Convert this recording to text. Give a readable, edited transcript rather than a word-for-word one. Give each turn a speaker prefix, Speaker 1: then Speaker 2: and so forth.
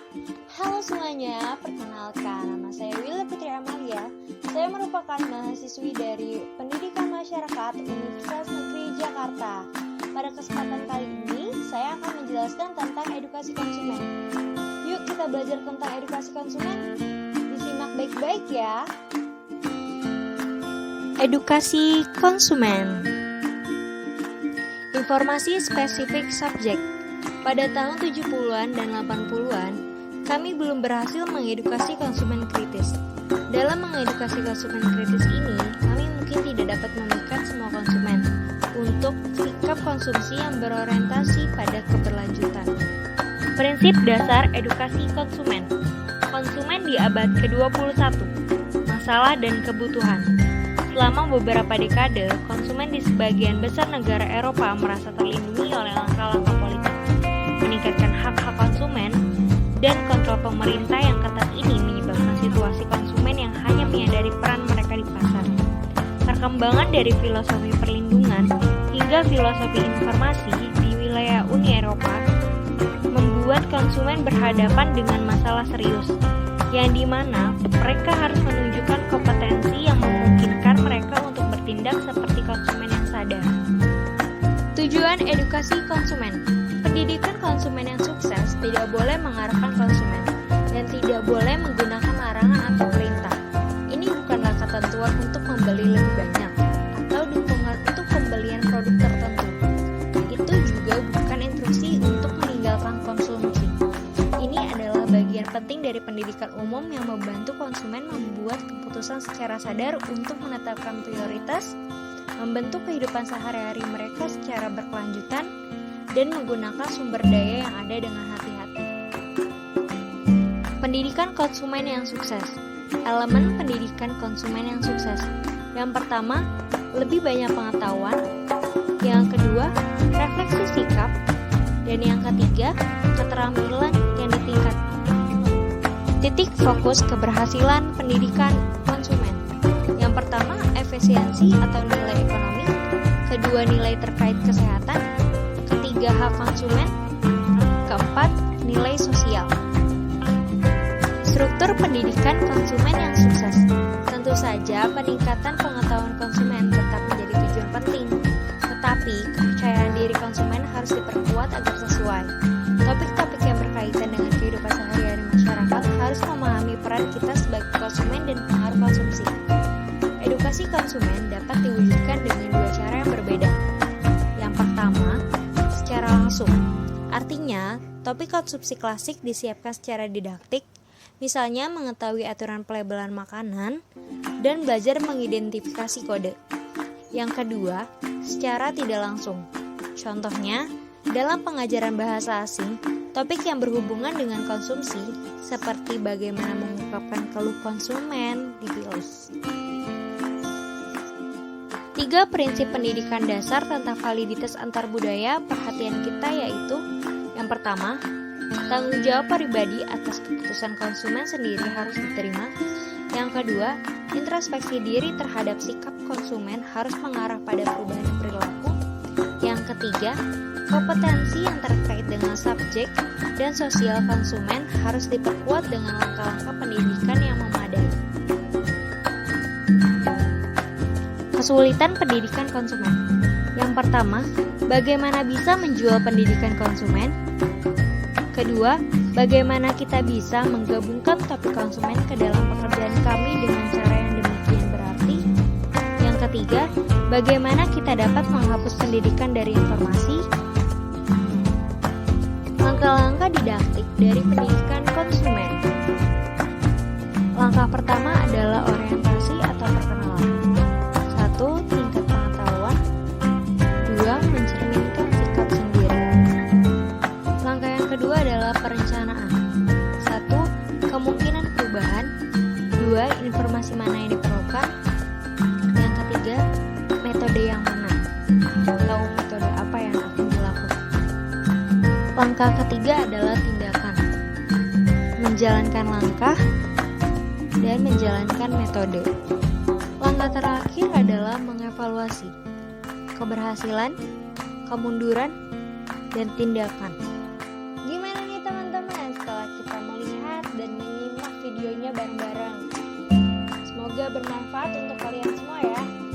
Speaker 1: Halo semuanya, perkenalkan nama saya Willa Putri Amalia. Saya merupakan mahasiswi dari Pendidikan Masyarakat Universitas Negeri Jakarta. Pada kesempatan kali ini, saya akan menjelaskan tentang edukasi konsumen. Yuk kita belajar tentang edukasi konsumen. Disimak baik-baik ya. Edukasi konsumen. Informasi spesifik subjek. Pada tahun 70-an dan 80-an, kami belum berhasil mengedukasi konsumen kritis. Dalam mengedukasi konsumen kritis ini, kami mungkin tidak dapat memikat semua konsumen untuk sikap konsumsi yang berorientasi pada keberlanjutan. Prinsip dasar edukasi konsumen. Konsumen di abad ke-21. Masalah dan kebutuhan. Selama beberapa dekade, konsumen di sebagian besar negara Eropa merasa terlindungi oleh langkah-langkah politik, meningkatkan hak-hak konsumen, dan kontrol pemerintah yang ketat ini menyebabkan situasi konsumen yang hanya menyadari peran mereka di pasar. Perkembangan dari filosofi perlindungan hingga filosofi informasi di wilayah Uni Eropa membuat konsumen berhadapan dengan masalah serius, yang dimana mereka harus menunjukkan kompetensi yang memungkinkan mereka untuk bertindak seperti konsumen yang sadar. Tujuan edukasi konsumen. Pendidikan konsumen yang sukses tidak boleh mengarahkan konsumen dan tidak boleh menggunakan larangan atau perintah. Ini bukanlah ketentuan untuk membeli lebih banyak atau dukungan untuk pembelian produk tertentu. Itu juga bukan instruksi untuk meninggalkan konsumsi. Ini adalah bagian penting dari pendidikan umum yang membantu konsumen membuat keputusan secara sadar untuk menetapkan prioritas, membentuk kehidupan sehari-hari mereka secara berkelanjutan, dan menggunakan sumber daya yang ada dengan hati-hati. Pendidikan konsumen yang sukses. Elemen pendidikan konsumen yang sukses. Yang pertama, lebih banyak pengetahuan. Yang kedua, refleksi sikap. Dan yang ketiga, keterampilan yang ditingkatkan. Titik fokus keberhasilan pendidikan konsumen. Yang pertama, efisiensi atau nilai ekonomi. Kedua, nilai terkait kesehatan. Ketiga, hak konsumen. Keempat, nilai sosial. Struktur pendidikan konsumen yang sukses. Tentu saja peningkatan pengetahuan konsumen tetap menjadi tujuan penting, tetapi kepercayaan diri konsumen harus diperkuat agar sesuai. Topik-topik yang berkaitan dengan kehidupan sehari-hari masyarakat harus memahami peran kita sebagai konsumen dan pengaruh konsumsi. Edukasi konsumen dapat diwujudkan dengan dua cara yang berbeda. Yang pertama, secara langsung. Artinya, topik konsumsi klasik disiapkan secara didaktik, misalnya mengetahui aturan pelabelan makanan dan belajar mengidentifikasi kode. Yang kedua, secara tidak langsung. Contohnya, dalam pengajaran bahasa asing, topik yang berhubungan dengan konsumsi seperti bagaimana mengungkapkan keluh konsumen dipilih. 3 prinsip pendidikan dasar tentang validitas antar budaya perhatian kita yaitu: yang pertama, tanggung jawab pribadi atas keputusan konsumen sendiri harus diterima. Yang kedua, introspeksi diri terhadap sikap konsumen harus mengarah pada perubahan perilaku. Yang ketiga, kompetensi yang terkait dengan subjek dan sosial konsumen harus diperkuat dengan langkah-langkah pendidikan yang memadai. Kesulitan pendidikan konsumen. Yang pertama, bagaimana bisa menjual pendidikan konsumen? Kedua, bagaimana kita bisa menggabungkan topik konsumen ke dalam pekerjaan kami dengan cara yang demikian berarti? Yang ketiga, bagaimana kita dapat menghapus pendidikan dari informasi? Langkah-langkah didaktik dari pendidikan konsumen. Langkah pertama adalah orientasi atau perkenalan. 1. Tingkat pengetahuan. 2. Mencerminkan sikap sendiri. Langkah yang kedua adalah perencanaan. 1. Kemungkinan perubahan. 2. Informasi mana yang diperlukan. Yang ketiga, metode yang mana atau metode apa yang akan dilakukan. Langkah ketiga adalah tindakan. Menjalankan langkah dan menjalankan metode. Langkah terakhir adalah mengevaluasi keberhasilan, kemunduran, dan tindakan. Gimana nih teman-teman setelah kita melihat bareng-bareng. Semoga bermanfaat untuk kalian semua ya.